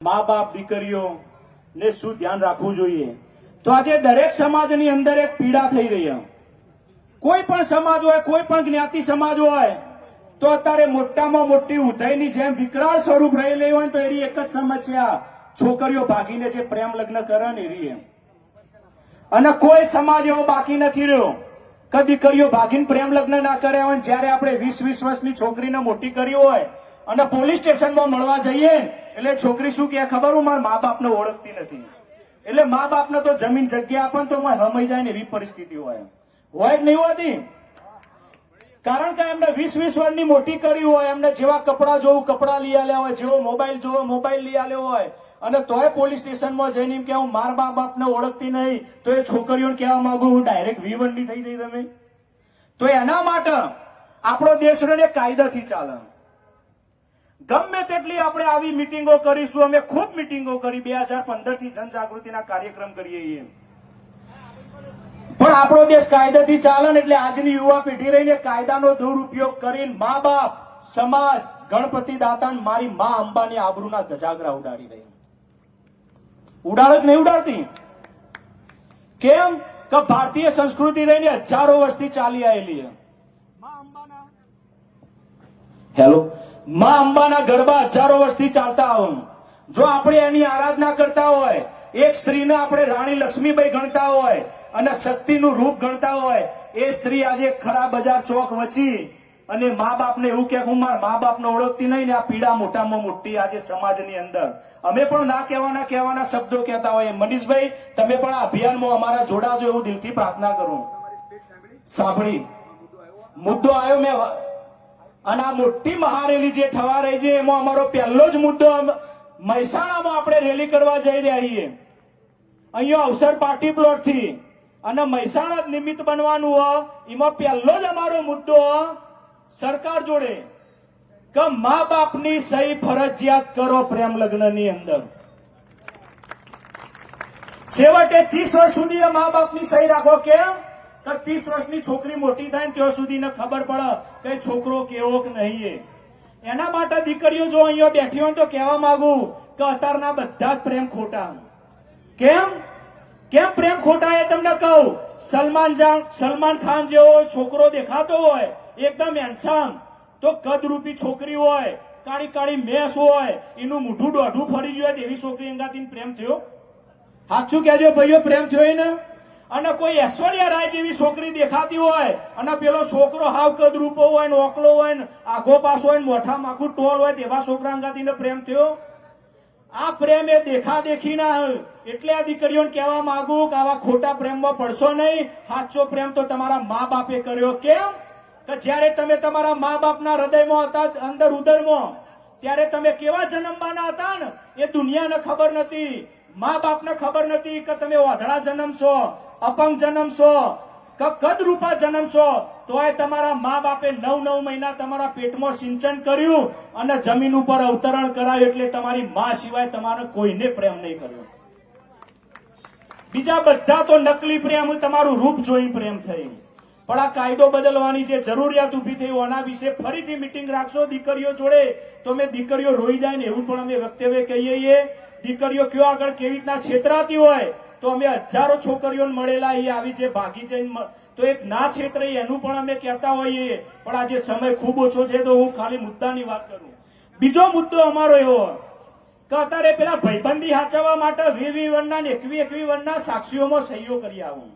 મા બાપ દીકરીઓ ને શું ધ્યાન રાખવું જોઈએ? તો આજે દરેક સમાજની અંદર એક પીડા થઈ રહી છે. કોઈ પણ સમાજ હોય, કોઈ પણ જ્ઞાતિ સમાજ હોય, તો અત્યારે મોટામાં મોટી ઉધઈની જેમ વિકરાળ સ્વરૂપ રહેલી હોય તો એની એક જ સમસ્યા, છોકરીઓ ભાગીને જે પ્રેમ લગ્ન કરે ને એની. અને કોઈ સમાજ એવો બાકી નથી રહ્યો કે દીકરીઓ ભાગીને પ્રેમ લગ્ન ના કર્યા હોય. જયારે આપણે 20-20 વર્ષની છોકરીને મોટી કરી હોય અને પોલીસ સ્ટેશનમાં મળવા જઈએ એટલે છોકરી શું કહે ખબર? હું મારા મા બાપને ઓળખતી નથી. એટલે મા બાપને તો જમીન જગ્યા આપે તો હમાઈ જાય ને એવી પરિસ્થિતિ હોય જ નહીં હોતી. કારણ કે એમને 20-20 વર્ષની મોટી કરી હોય, એમને જેવા કપડા જોવું કપડા લઈ આલ્યા હોય, જેવો મોબાઈલ જોવો મોબાઈલ લઈ આલ્યો હોય, અને તોય પોલીસ સ્ટેશનમાં જઈને એમ કે હું મારા મા બાપને ઓળખતી નહીં, તો એ છોકરીઓને કહેવા માંગુ હું ડાયરેક્ટ V1 ની થઈ જઈ તમે. તો એના માટે આપણો દેશ કાયદાથી ચાલે. ગમે તેટલી આપણે આવી મિટિંગો કરીશું, અમે ખૂબ મિટિંગો કરી, 2015 થી જનજાગૃતિના કાર્યક્રમ કરીએ છીએ, પણ આપણો દેશ કાયદાથી ચાલે ને એટલે આજની યુવા પેઢી રહીને કાયદાનો દુરુપયોગ કરીને મા બાપ, સમાજ, ગણપતિ દાતા મારી મા અંબાની આબરૂના ધજાગરા ઉડાડી રહી. ઉડાડક નહીં ઉડાડતી? કેમ કે ભારતીય સંસ્કૃતિ રહીને હજારો વર્ષથી ચાલી આવેલી છે. મા અંબાના ગરબા હજારો વર્ષથી ચાલતા આવો. જો આપણે એની આરાધના કરતા હોય, એક સ્ત્રીને આપણે રાણી લક્ષ્મીબાઈ ગણતા હોય અને શક્તિનું રૂપ ગણતા હોય, એ સ્ત્રી આજે ખરા બજાર ચોક વચી અને મા બાપને એવું કે હું મારા મા બાપને ઓળખતી નહીં ને આ પીડા મોટામાં મોટી આજે સમાજની અંદર. અમે પણ ના કહેવાના શબ્દો કહેતા હોય. મનીષભાઈ, તમે પણ આ અભિયાનમાં અમારા જોડાજો એવું દિલથી પ્રાર્થના કરું. સાંભળી મુદ્દો આવ્યો મેં, અને આ મોટી મહારેલી જે થવા રહી છે એમાં અમારો પહેલો જ મુદ્દો મહેસાણામાં આપણે રેલી કરવા જઈ રહ્યા છીએ. અહીંયા અવસર પાર્ટી પ્લોટ થી અને મહેસાણા નિમિત્ત બનવાનું હોય. એમાં પહેલો જ અમારો મુદ્દો સરકાર જોડે કે મા બાપની સહી ફરજિયાત કરો પ્રેમ લગ્નની અંદર. છેવટે 30 વર્ષ સુધી મા બાપની સહી રાખો. કેમ? 30 વર્ષની છોકરી મોટી થાય ને ત્યાં સુધી ખબર પડે કે છોકરો કેવો કે નહીં. એના માટે દીકરીઓ જો અહીંયા બેઠી હોય તો કહેવા માંગુ કે અત્યારના બધા જ પ્રેમ ખોટા. કેમ પ્રેમ ખોટા એ તમને કહું. સલમાન ખાન જેવો છોકરો દેખાતો હોય એકદમ હેન્ડસમ, તો કદરૂપી છોકરી હોય, કાળી કાળી મેસ હોય, એનું મોઢું દોઢું ફરી ગયું હોય એવી છોકરી અંગાથી પ્રેમ થયો? સાચું કહેજો ભાઈઓ, પ્રેમ થયો ને? અને કોઈ ઐશ્વર્યા રાય જેવી છોકરી દેખાતી હોય અને પેલો છોકરો હાવ કદરૂપો હોય ને ઓકલો હોય ને આઘો પાસો હોય ને મોઠા માખું ટોલ હોય તેવા છોકરા અંગાથી પ્રેમ થયો? આ પ્રેમ એ દેખા દેખી ના. એટલે આ દીકરીઓને કહેવા માંગુ કે આવા ખોટા પ્રેમમાં પડશો નહીં. સાચો પ્રેમ તો તમારા મા બાપે કર્યો. કેમ કે જયારે તમે તમારા મા બાપના હૃદયમાં હતા, અંદર ઉદરમાં, ત્યારે તમે કેવા જન્મવાના હતા ને એ દુનિયાને ખબર નથી, મા બાપને ખબર નથી કે તમે ઓધડા જન્મશો, અપંગ જન્મશો કે કદરૂપા જન્મશો. તોય તમારા મા બાપે 9 મહિના તમારા પેટમાં સિંચન કર્યું અને જમીન ઉપર અવતરણ કરાયું. એટલે તમારી મા સિવાય તમારે કોઈને પ્રેમ નહીં કર્યો. બીજા બધા તો નકલી પ્રેમ, તમારું રૂપ જોઈ પ્રેમ થઈ. પણ આ કાયદો બદલવાની જે જરૂરિયાત ઉભી થઈ એના વિશે ફરીથી મિટિંગ રાખશો દીકરીઓ જોડે તો મેં દીકરીઓ રોઈ જાય ને એવું પણ અમે વક્તવ્ય કહીએ. દીકરીઓ કયો આગળ કેવી રીતના છેતરાતી હોય તો અમે હજારો છોકરીઓને મળેલા એ આવી છે ભાગી જઈને તો એક ના છેતરે એનું પણ અમે કહેતા હોઈએ. પણ આજે સમય ખૂબ ઓછો છે તો હું ખાલી મુદ્દાની વાત કરું. બીજો મુદ્દો અમારો એવો કે અત્યારે પેલા ભાઈબંધી હાચવવા માટે 20-21 ના ને 21-21 ના સાક્ષીઓમાં સહીઓ કરી આવું,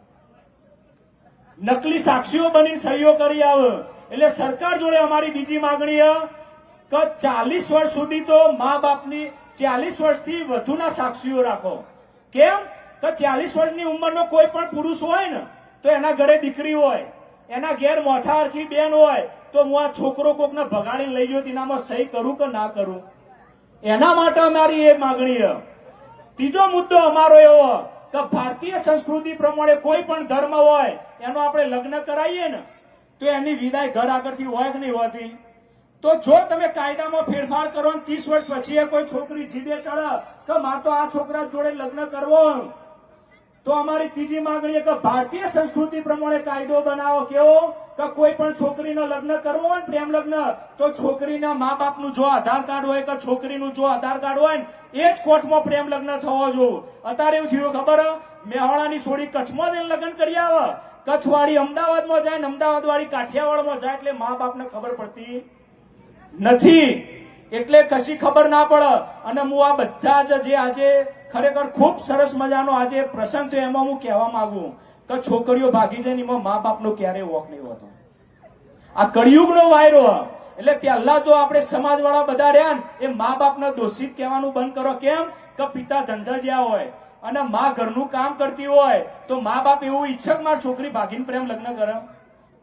નકલી સાક્ષીઓ બની સહીઓ કરી આવે. એટલે સરકાર જોડે અમારી બીજી માંગણી કે 40 વર્ષ સુધી તો મા બાપની 40 વર્ષથી વધુના સાક્ષીઓ રાખો. કેમ કે 40 વર્ષની ઉંમરનો કોઈ પણ પુરુષ હોય ને તો એના ઘરે દીકરી હોય, એના ઘેર મોઠા હરખી બેન હોય, તો હું આ છોકરો કોકને ભગાડીને લઈ ગયો તેનામાં સહી કરું કે ના કરું? એના માટે અમારી એ માંગણી. ત્રીજો મુદ્દો અમારો એવો કે ભારતીય સંસ્કૃતિ પ્રમાણે કોઈ પણ ધર્મ હોય એનો આપણે લગ્ન કરાવીએ ને તો એની વિદાય ઘર આગળથી હોય કે નહીં હોતી? તો જો તમે કાયદામાં ફેરફાર કરો 30 વર્ષ પછી કોઈ છોકરી જીદે ચડે કે મારે તો આ છોકરા જોડે લગ્ન કરવો, તો અમારી ત્રીજી માંગણી કે ભારતીય સંસ્કૃતિ પ્રમાણે કાયદો બનાવો. કેવો? કે કોઈ પણ છોકરીનો લગ્ન કરવો હોય ને પ્રેમ લગ્ન તો છોકરીના મા બાપનું જો આધાર કાર્ડ હોય કે છોકરીનું જો આધાર કાર્ડ હોય ને એ જ કોર્ટમાં પ્રેમ લગ્ન થવો જોઈએ. અત્યારે એવું થયું ખબર મેહોણાની છોડી કચ્છમાં જઈને લગ્ન કરી આવે, કચ્છવાળી અમદાવાદમાં જાય ને અમદાવાદ વાળી કાઠિયાવાડમાં જાય એટલે મા બાપને ખબર પડતી નથી. એટલે કશી ખબર ના પડે. અને હું આ બધા જ જે આજે ખરેખર ખૂબ સરસ મજાનો આજે પ્રસંગ થયો એમાં હું કહેવા માંગુ કે છોકરીઓ ભાગી જાય ને એમાં મા બાપનો ક્યારેય વોક નહીં હોતો. આ કળિયુગનો વાયરો. એટલે પહેલા તો આપણે સમાજવાળા બધા રહ્યા ને એ મા બાપને દોષિત કહેવાનું બંધ કરો. કેમ કે પિતા ધંધા જ્યાં હોય અને મા ઘરનું કામ કરતી હોય તો મા બાપ એવું ઈચ્છે કે મારી છોકરી ભાગીને પ્રેમ લગ્ન કરે?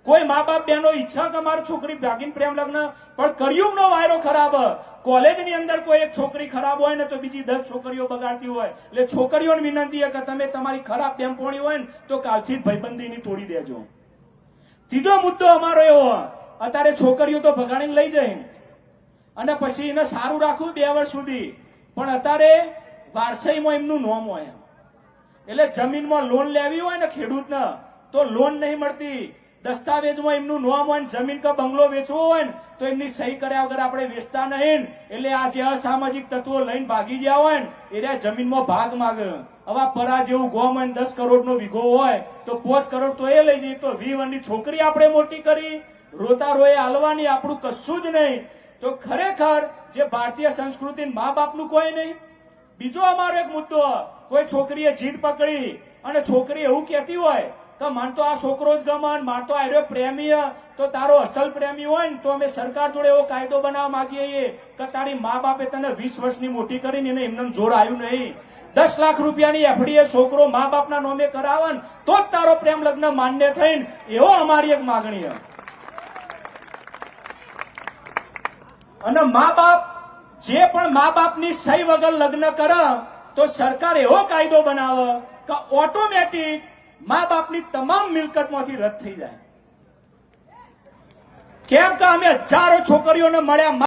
કોઈ મા બાપ બહેનો ઈચ્છા કે મારી છોકરી ભાગીને પ્રેમ લગ્ન? પણ કળિયુગનો વાયરો ખરાબ. કોલેજની અંદર કોઈ એક છોકરી ખરાબ હોય ને તો બીજી 10 છોકરીઓ બગાડતી હોય. એટલે છોકરીઓને વિનંતી કે તમે તમારી ખરાબ બેનપણી હોય ને તો કાલથી જ ભાઈબંધીની તોડી દેજો. ત્રીજો મુદ્દો અમારો એવો, અત્યારે છોકરીઓ તો ભગાડીને લઈ જાય અને પછી એને સારું રાખવું 2 વર્ષ સુધી, પણ અત્યારે વારસાઈમાં એમનું નામ હોય. એટલે જમીનમાં લોન લેવી હોય ને ખેડૂતને તો લોન નહીં મળતી. દસ્તાવેજમાં એમનું નામ હોય ને જમીન કે બંગલો વેચવો હોય ને તો એમની સહી કર્યા વગર આપણે વેચતા નહીં. એટલે આ જે અસામાજિક તત્વો લઈને ભાગી ગયા હોય ને એ જમીનમાં ભાગ માગે. હવે પરા જેવું ગોમ હોય 10 કરોડનો વીઘો હોય તો 5 કરોડ તો એ લઈ જઈએ. તો 20 વર્ષની છોકરી આપણે મોટી કરી રોતા રોએ હાલવાની, આપણું કશું જ નહીં. તો ખરેખર જે ભારતીય સંસ્કૃતિ મા બાપનું કોઈ નહીં. બીજો અમારો એક મુદ્દો, કોઈ છોકરીએ જીદ પકડી અને છોકરી એવું કહેતી હોય કે મન તો આ છોકરો જ ગમન, માર તો આર્યો પ્રેમી, તો તારો અસલ પ્રેમી હોય ને તો અમે સરકાર જોડે એવો કાયદો બનાવવા માંગીએ કે તારી મા બાપે તને 20 વર્ષની મોટી કરીને એને એમને જોર આવ્યું નહીં. 10 લાખ રૂપિયાની એફડીએ છોકરો મા બાપના નામે કરાવે તો જ તારો પ્રેમ લગ્ન માન્ય થઈને, એવો અમારી એક માગણી. અને મા બાપ જે પણ મા બાપની સહી વગર લગ્ન કરે તો સરકાર એવો કાયદો બનાવે કે ઓટોમેટિક મા બાપની તમામ મિલકતમાંથી રદ થઈ જાય. કેમ કે અમે હજારો છોકરીઓને મળ્યા.